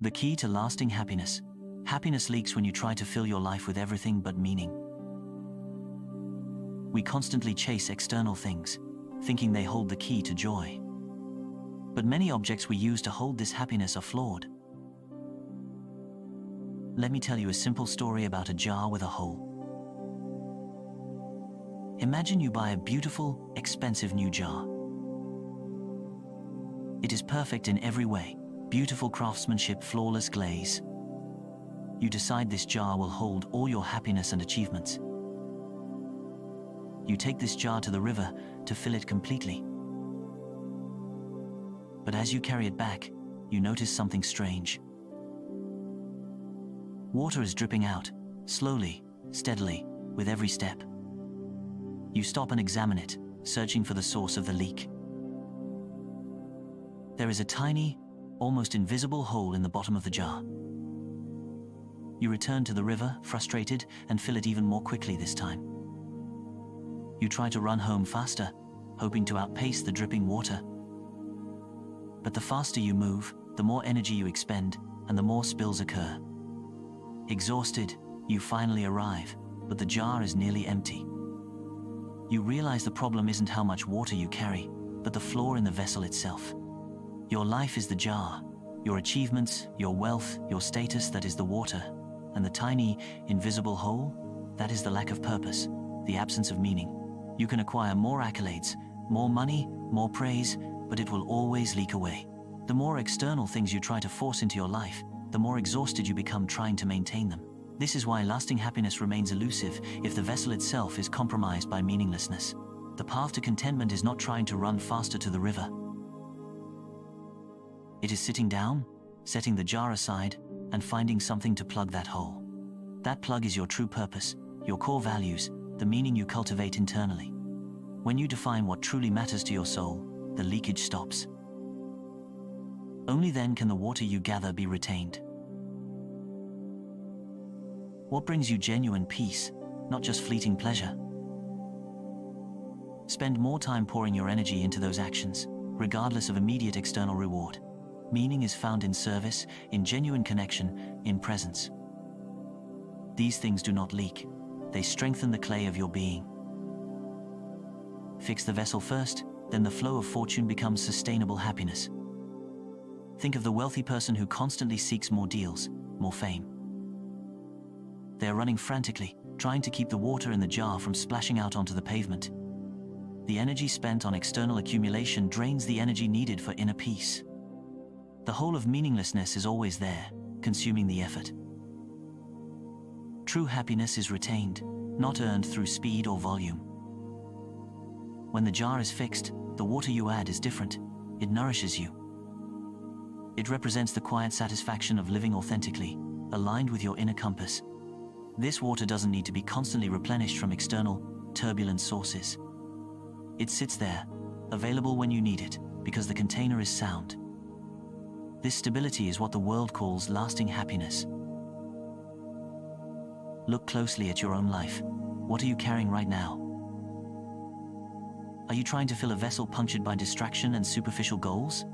The key to lasting happiness. Happiness leaks when you try to fill your life with everything but meaning. We constantly chase external things, thinking they hold the key to joy. But many objects we use to hold this happiness are flawed. Let me tell you a simple story about a jar with a hole. Imagine you buy a beautiful, expensive new jar. It is perfect in every way, beautiful craftsmanship, flawless glaze. You decide this jar will hold all your happiness and achievements. You take this jar to the river to fill it completely. But as you carry it back, you notice something strange. Water is dripping out, slowly, steadily, with every step. You stop and examine it, searching for the source of the leak. There is a tiny, almost invisible hole in the bottom of the jar. You return to the river, frustrated, and fill it even more quickly this time. You try to run home faster, hoping to outpace the dripping water. But the faster you move, the more energy you expend, and the more spills occur. Exhausted, you finally arrive, but the jar is nearly empty. You realize the problem isn't how much water you carry, but the flaw in the vessel itself. Your life is the jar, your achievements, your wealth, your status, that is the water, and the tiny, invisible hole, that is the lack of purpose, the absence of meaning. You can acquire more accolades, more money, more praise, but it will always leak away. The more external things you try to force into your life, the more exhausted you become trying to maintain them. This is why lasting happiness remains elusive if the vessel itself is compromised by meaninglessness. The path to contentment is not trying to run faster to the river. It is sitting down, setting the jar aside, and finding something to plug that hole. That plug is your true purpose, your core values, the meaning you cultivate internally. When you define what truly matters to your soul, the leakage stops. Only then can the water you gather be retained. What brings you genuine peace, not just fleeting pleasure? Spend more time pouring your energy into those actions, regardless of immediate external reward. Meaning is found in service, in genuine connection, in presence. These things do not leak. They strengthen the clay of your being. Fix the vessel first, then the flow of fortune becomes sustainable happiness. Think of the wealthy person who constantly seeks more deals, more fame. They are running frantically, trying to keep the water in the jar from splashing out onto the pavement. The energy spent on external accumulation drains the energy needed for inner peace. The whole of meaninglessness is always there, consuming the effort. True happiness is retained, not earned through speed or volume. When the jar is fixed, the water you add is different. It nourishes you. It represents the quiet satisfaction of living authentically, aligned with your inner compass. This water doesn't need to be constantly replenished from external, turbulent sources. It sits there, available when you need it, because the container is sound. This stability is what the world calls lasting happiness. Look closely at your own life. What are you carrying right now? Are you trying to fill a vessel punctured by distraction and superficial goals?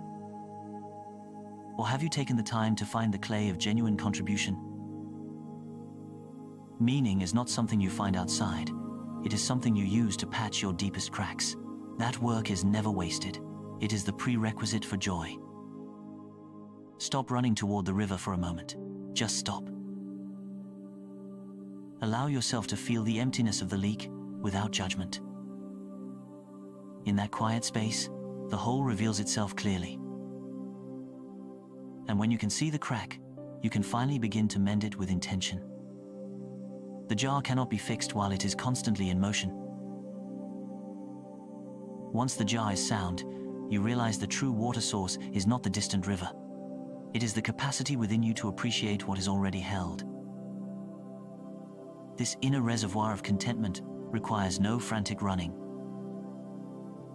Or have you taken the time to find the clay of genuine contribution? Meaning is not something you find outside. It is something you use to patch your deepest cracks. That work is never wasted. It is the prerequisite for joy. Stop running toward the river for a moment. Just stop. Allow yourself to feel the emptiness of the leak without judgment. In that quiet space, the hole reveals itself clearly. And when you can see the crack, you can finally begin to mend it with intention. The jar cannot be fixed while it is constantly in motion. Once the jar is sound, you realize the true water source is not the distant river. It is the capacity within you to appreciate what is already held. This inner reservoir of contentment requires no frantic running.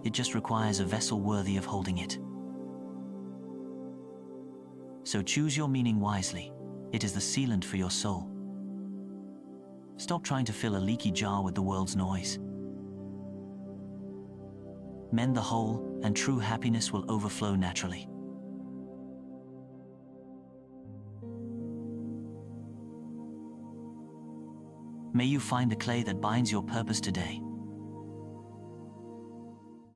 It just requires a vessel worthy of holding it. So choose your meaning wisely. It is the sealant for your soul. Stop trying to fill a leaky jar with the world's noise. Mend the hole, and true happiness will overflow naturally. May you find the clay that binds your purpose today.